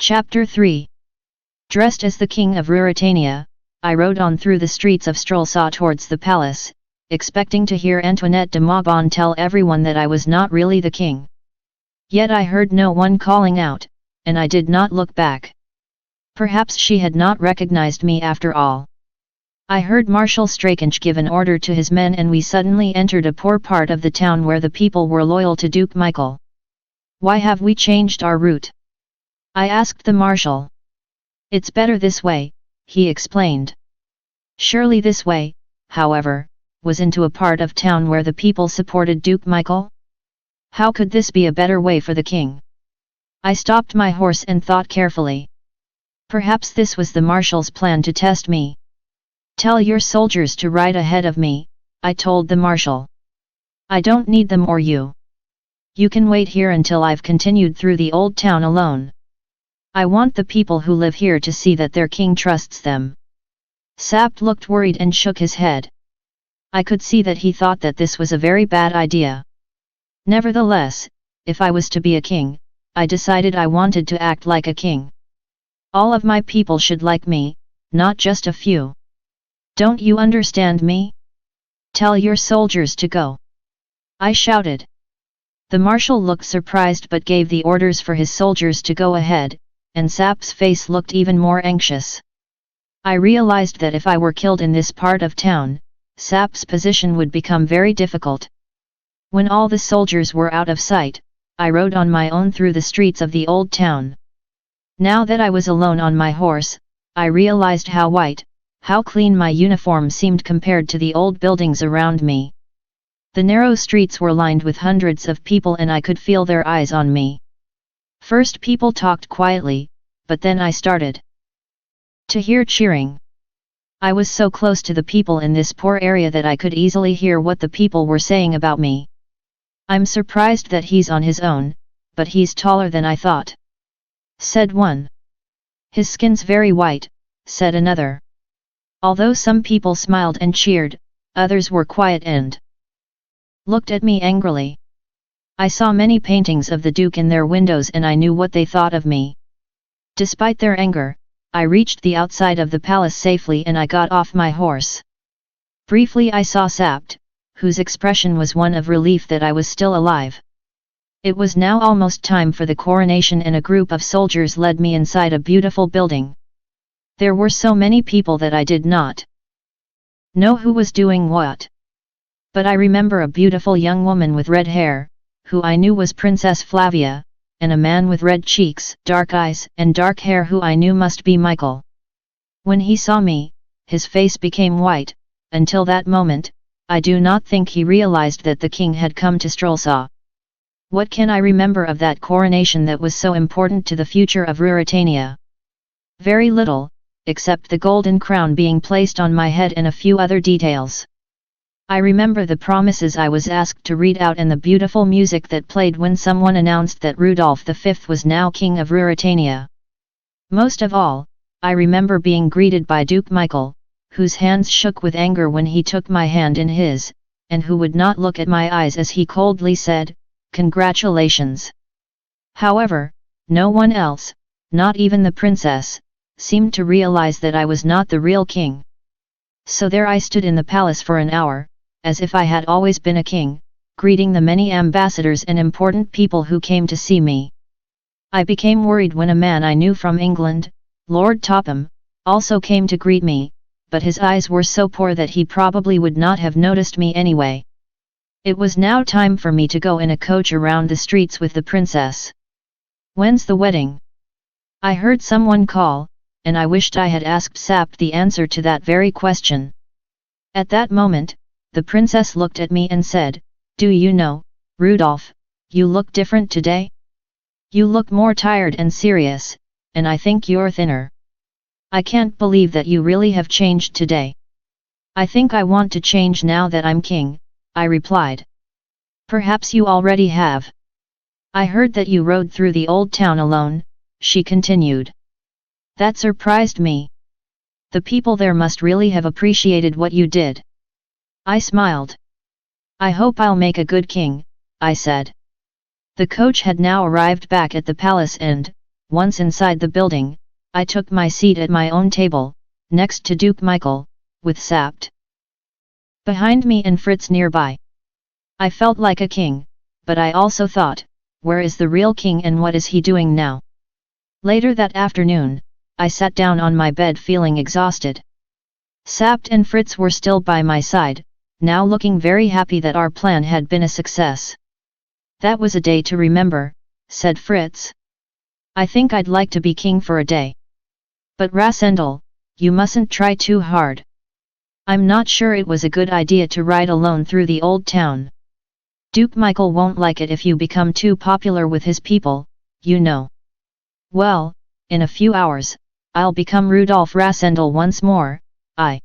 Chapter 3. Dressed as the king of Ruritania, I rode on through the streets of Strelsa towards the palace, expecting to hear Antoinette de Maubon tell everyone that I was not really the king. Yet I heard no one calling out, and I did not look back. Perhaps she had not recognized me after all. I heard Marshal Strakench give an order to his men and we suddenly entered a poor part of the town where the people were loyal to Duke Michael. "Why have we changed our route?" I asked the marshal. "It's better this way," he explained. Surely this way, however, was into a part of town where the people supported Duke Michael? How could this be a better way for the king? I stopped my horse and thought carefully. Perhaps this was the marshal's plan to test me. "Tell your soldiers to ride ahead of me," I told the marshal. "I don't need them or you. You can wait here until I've continued through the old town alone. I want the people who live here to see that their king trusts them." Sapt looked worried and shook his head. I could see that he thought that this was a very bad idea. Nevertheless, if I was to be a king, I decided I wanted to act like a king. All of my people should like me, not just a few. "Don't you understand me? Tell your soldiers to go," I shouted. The marshal looked surprised but gave the orders for his soldiers to go ahead, and Sap's face looked even more anxious. I realized that if I were killed in this part of town, Sap's position would become very difficult. When all the soldiers were out of sight, I rode on my own through the streets of the old town. Now that I was alone on my horse, I realized how white, how clean my uniform seemed compared to the old buildings around me. The narrow streets were lined with hundreds of people and I could feel their eyes on me. First people talked quietly, but then I started to hear cheering. I was so close to the people in this poor area that I could easily hear what the people were saying about me. "I'm surprised that he's on his own, but he's taller than I thought," said one. "His skin's very white," said another. Although some people smiled and cheered, others were quiet and looked at me angrily. I saw many paintings of the Duke in their windows and I knew what they thought of me. Despite their anger, I reached the outside of the palace safely and I got off my horse. Briefly I saw Sapt, whose expression was one of relief that I was still alive. It was now almost time for the coronation and a group of soldiers led me inside a beautiful building. There were so many people that I did not know who was doing what. But I remember a beautiful young woman with red hair, who I knew was Princess Flavia, and a man with red cheeks, dark eyes, and dark hair who I knew must be Michael. When he saw me, his face became white. Until that moment, I do not think he realized that the king had come to Strelsa. What can I remember of that coronation that was so important to the future of Ruritania? Very little, except the golden crown being placed on my head and a few other details. I remember the promises I was asked to read out and the beautiful music that played when someone announced that Rudolph V was now king of Ruritania. Most of all, I remember being greeted by Duke Michael, whose hands shook with anger when he took my hand in his, and who would not look at my eyes as he coldly said, "Congratulations." However, no one else, not even the princess, seemed to realize that I was not the real king. So there I stood in the palace for an hour, as if I had always been a king, greeting the many ambassadors and important people who came to see me. I became worried when a man I knew from England, Lord Topham, also came to greet me, but his eyes were so poor that he probably would not have noticed me anyway. It was now time for me to go in a coach around the streets with the princess. "When's the wedding?" I heard someone call, and I wished I had asked Sapt the answer to that very question. At that moment, the princess looked at me and said, "Do you know, Rudolph, you look different today? You look more tired and serious, and I think you're thinner. I can't believe that you really have changed today." "I think I want to change now that I'm king," I replied. "Perhaps you already have. I heard that you rode through the old town alone," she continued. "That surprised me. The people there must really have appreciated what you did." I smiled. "I hope I'll make a good king," I said. The coach had now arrived back at the palace and, once inside the building, I took my seat at my own table, next to Duke Michael, with Sapt behind me and Fritz nearby. I felt like a king, but I also thought, where is the real king and what is he doing now? Later that afternoon, I sat down on my bed feeling exhausted. Sapt and Fritz were still by my side, now looking very happy that our plan had been a success. That was a day to remember, said Fritz. I think I'd like to be king for a day. But Rasendal, you mustn't try too hard. I'm not sure it was a good idea to ride alone through the old town. Duke Michael won't like it if you become too popular with his people, you know. Well, in a few hours, I'll become Rudolf Rasendal once more, I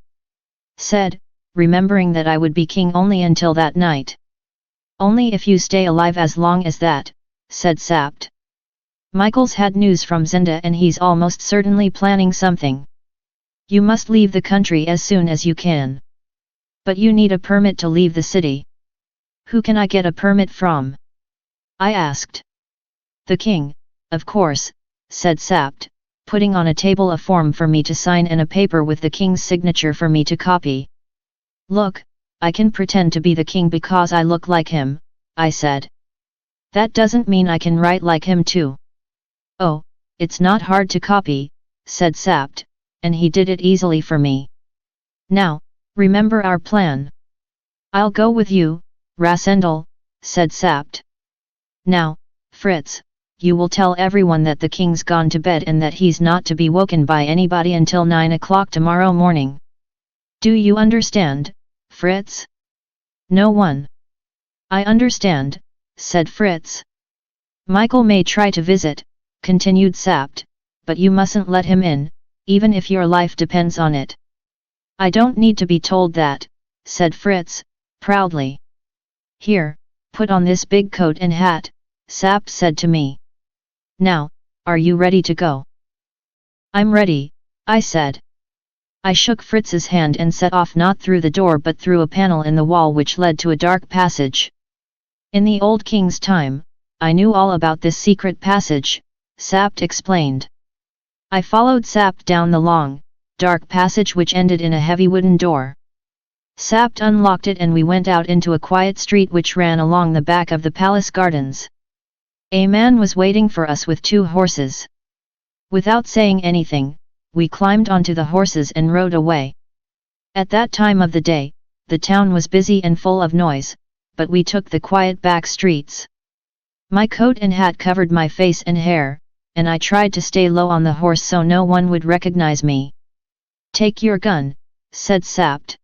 said, remembering that I would be king only until that night. Only if you stay alive as long as that, said Sapt. Michael's had news from Zenda and he's almost certainly planning something. You must leave the country as soon as you can. But you need a permit to leave the city. Who can I get a permit from? I asked. The king, of course, said Sapt, putting on a table a form for me to sign and a paper with the king's signature for me to copy. Look, I can pretend to be the king because I look like him, I said. That doesn't mean I can write like him too. Oh, it's not hard to copy, said Sapt, and he did it easily for me. Now, remember our plan. I'll go with you, Rasendal, said Sapt. Now, Fritz, you will tell everyone that the king's gone to bed and that he's not to be woken by anybody until 9 o'clock tomorrow morning. Do you understand, Fritz? No one. I understand, said Fritz. Michael may try to visit, continued Sapt, but you mustn't let him in, even if your life depends on it. I don't need to be told that, said Fritz, proudly. Here, put on this big coat and hat, Sapt said to me. Now, are you ready to go? I'm ready, I said. I shook Fritz's hand and set off not through the door but through a panel in the wall which led to a dark passage. In the old king's time, I knew all about this secret passage, Sapt explained. I followed Sapt down the long, dark passage which ended in a heavy wooden door. Sapt unlocked it and we went out into a quiet street which ran along the back of the palace gardens. A man was waiting for us with 2 horses. Without saying anything, we climbed onto the horses and rode away. At that time of the day, the town was busy and full of noise, but we took the quiet back streets. My coat and hat covered my face and hair, and I tried to stay low on the horse so no one would recognize me. Take your gun, said Sapt.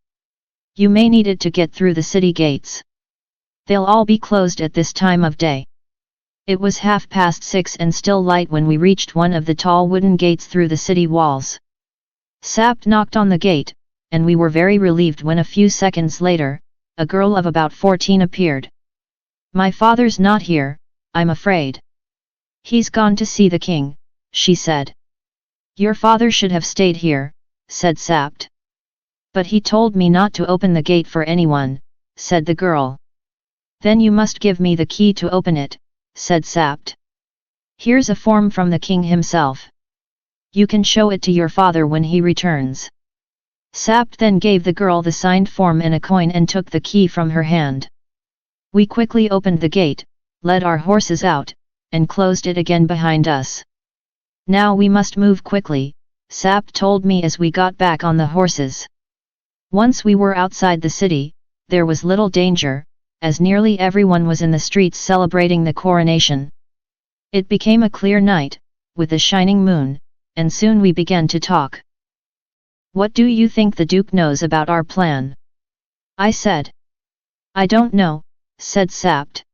You may need it to get through the city gates. They'll all be closed at this time of day. It was 6:30 and still light when we reached one of the tall wooden gates through the city walls. Sapt knocked on the gate, and we were very relieved when a few seconds later, a girl of about 14 appeared. My father's not here, I'm afraid. He's gone to see the king, she said. Your father should have stayed here, said Sapt. But he told me not to open the gate for anyone, said the girl. Then you must give me the key to open it, said Sapt. Here's a form from the king himself. You can show it to your father when he returns. Sapt then gave the girl the signed form and a coin and took the key from her hand. We quickly opened the gate, led our horses out, and closed it again behind us. Now we must move quickly, Sapt told me as we got back on the horses. Once we were outside the city, there was little danger, as nearly everyone was in the streets celebrating the coronation. It became a clear night, with a shining moon, and soon we began to talk. What do you think the Duke knows about our plan? I said. I don't know, said Sapt.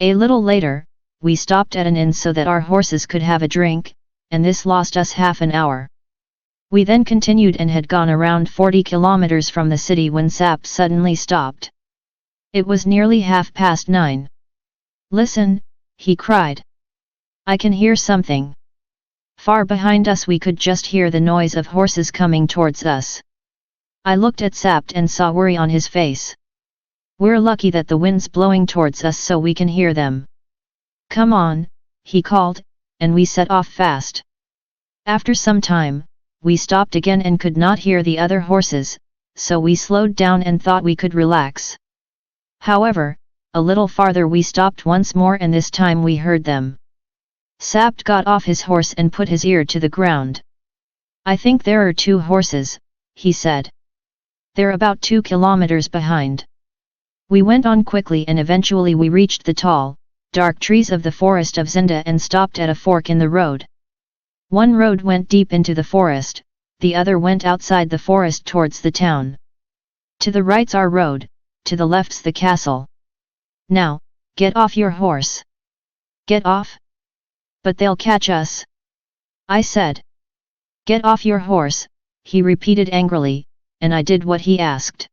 A little later, we stopped at an inn so that our horses could have a drink, and this lost us half an hour. We then continued and had gone around 40 kilometers from the city when Sapt suddenly stopped. It was nearly 9:30. Listen, he cried. I can hear something. Far behind us we could just hear the noise of horses coming towards us. I looked at Sapt and saw worry on his face. We're lucky that the wind's blowing towards us so we can hear them. Come on, he called, and we set off fast. After some time, we stopped again and could not hear the other horses, so we slowed down and thought we could relax. However, a little farther we stopped once more and this time we heard them. Sapt got off his horse and put his ear to the ground. "I think there are 2 horses," he said. "They're about 2 kilometers behind." We went on quickly and eventually we reached the tall, dark trees of the forest of Zenda and stopped at a fork in the road. One road went deep into the forest, the other went outside the forest towards the town. To the right's our road, to the left's the castle. "Now, get off your horse." "Get off? But they'll catch us," I said. "Get off your horse," he repeated angrily, and I did what he asked.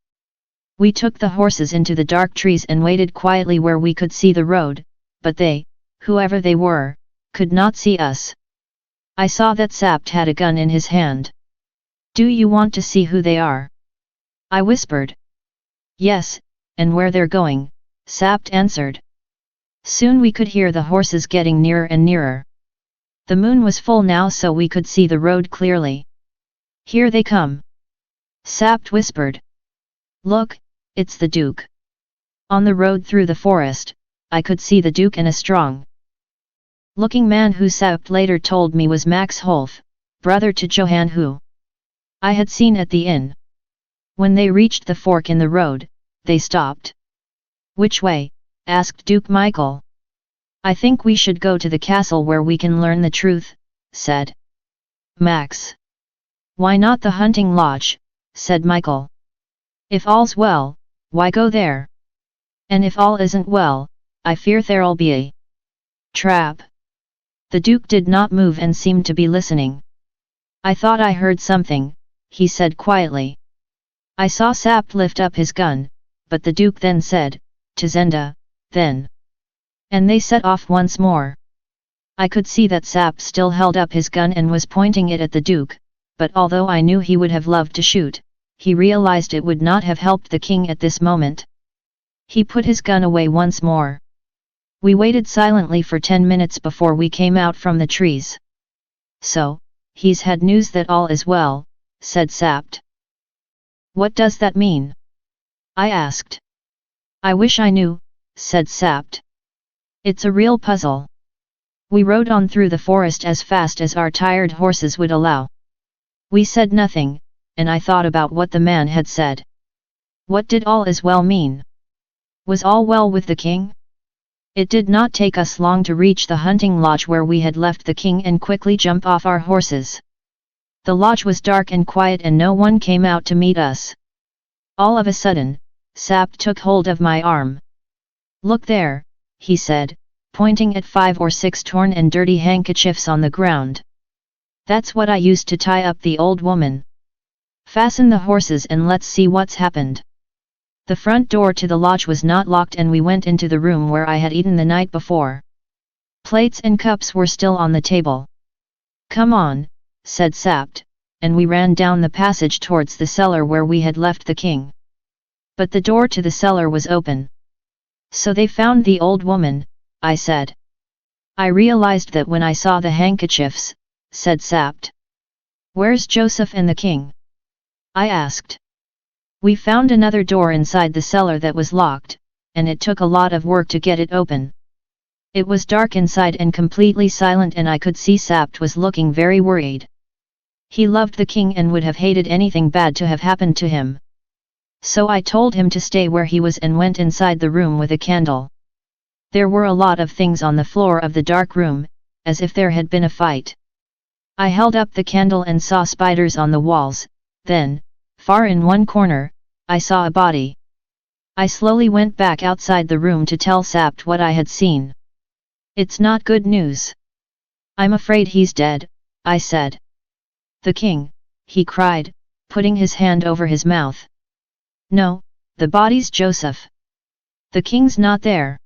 We took the horses into the dark trees and waited quietly where we could see the road, but they, whoever they were, could not see us. I saw that Sapt had a gun in his hand. "Do you want to see who they are?" I whispered. "Yes, and where they're going," Sapt answered. Soon we could hear the horses getting nearer and nearer. The moon was full now so we could see the road clearly. "Here they come," Sapt whispered. "Look, it's the Duke." On the road through the forest, I could see the Duke and a strong-looking man who Sapt later told me was Max Holf, brother to Johan who I had seen at the inn. When they reached the fork in the road, they stopped. "Which way?" asked Duke Michael. "I think we should go to the castle where we can learn the truth," said Max. "Why not the hunting lodge?" said Michael. "If all's well, why go there? And if all isn't well, I fear there'll be a trap." The Duke did not move and seemed to be listening. "I thought I heard something," he said quietly. I saw Sapt lift up his gun, but the Duke then said, "To Zenda, then." And they set off once more. I could see that Sapt still held up his gun and was pointing it at the Duke, but although I knew he would have loved to shoot, he realized it would not have helped the king at this moment. He put his gun away once more. We waited silently for 10 minutes before we came out from the trees. "So, he's had news that all is well," said Sapt. "What does that mean?" I asked. "I wish I knew," said Sapt. "It's a real puzzle." We rode on through the forest as fast as our tired horses would allow. We said nothing, and I thought about what the man had said. What did all is well mean? Was all well with the king? It did not take us long to reach the hunting lodge where we had left the king and quickly jump off our horses. The lodge was dark and quiet and no one came out to meet us. All of a sudden, Sapt took hold of my arm. "Look there," he said, pointing at 5 or 6 torn and dirty handkerchiefs on the ground. "That's what I used to tie up the old woman. Fasten the horses and let's see what's happened." The front door to the lodge was not locked and we went into the room where I had eaten the night before. Plates and cups were still on the table. "Come on," said Sapt, and we ran down the passage towards the cellar where we had left the king. But the door to the cellar was open. "So they found the old woman," I said. "I realized that when I saw the handkerchiefs," said Sapt. "Where's Joseph and the king?" I asked. "We found another door inside the cellar that was locked, and it took a lot of work to get it open." It was dark inside and completely silent and I could see Sapt was looking very worried. He loved the king and would have hated anything bad to have happened to him. So I told him to stay where he was and went inside the room with a candle. There were a lot of things on the floor of the dark room, as if there had been a fight. I held up the candle and saw spiders on the walls, then, far in one corner, I saw a body. I slowly went back outside the room to tell Sapt what I had seen. "It's not good news. I'm afraid he's dead," I said. "The king," he cried, putting his hand over his mouth. "No, the body's Joseph. The king's not there."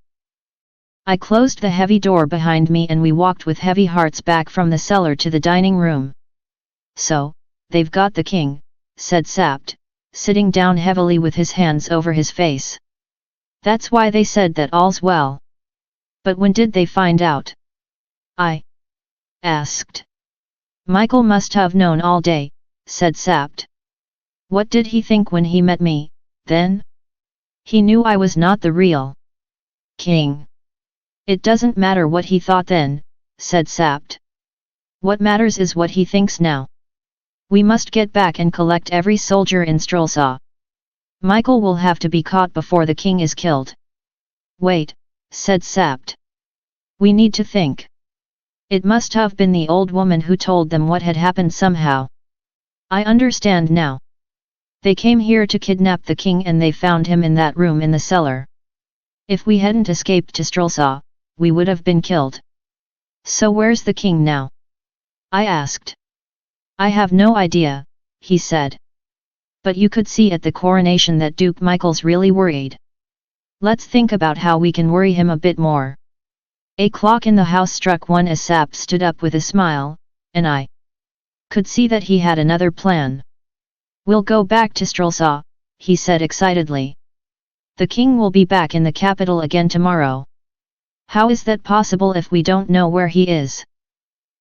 I closed the heavy door behind me and we walked with heavy hearts back from the cellar to the dining room. "So, they've got the king," said Sapt, sitting down heavily with his hands over his face. "That's why they said that all's well. But when did they find out?" I asked. Michael must have known all day, said Sapt. What did he think when he met me, then? He knew I was not the real king. It doesn't matter what he thought then, said Sapt. What matters is what he thinks now. We must get back and collect every soldier in Strelsa. Michael will have to be caught before the king is killed. Wait, said Sapt. We need to think. It must have been the old woman who told them what had happened somehow. I understand now. They came here to kidnap the king and they found him in that room in the cellar. If we hadn't escaped to Strelsa, we would have been killed. So where's the king now? I asked. I have no idea, he said. But you could see at the coronation that Duke Michael's really worried. Let's think about how we can worry him a bit more. A clock in the house struck 1 as Sapt stood up with a smile, and I could see that he had another plan. We'll go back to Strelsa, he said excitedly. The king will be back in the capital again tomorrow. How is that possible if we don't know where he is?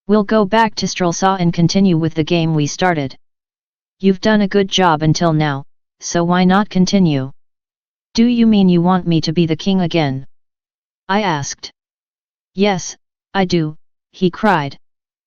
We'll go back to Strelsa and continue with the game we started. You've done a good job until now, so why not continue? Do you mean you want me to be the king again? I asked. Yes, I do, he cried.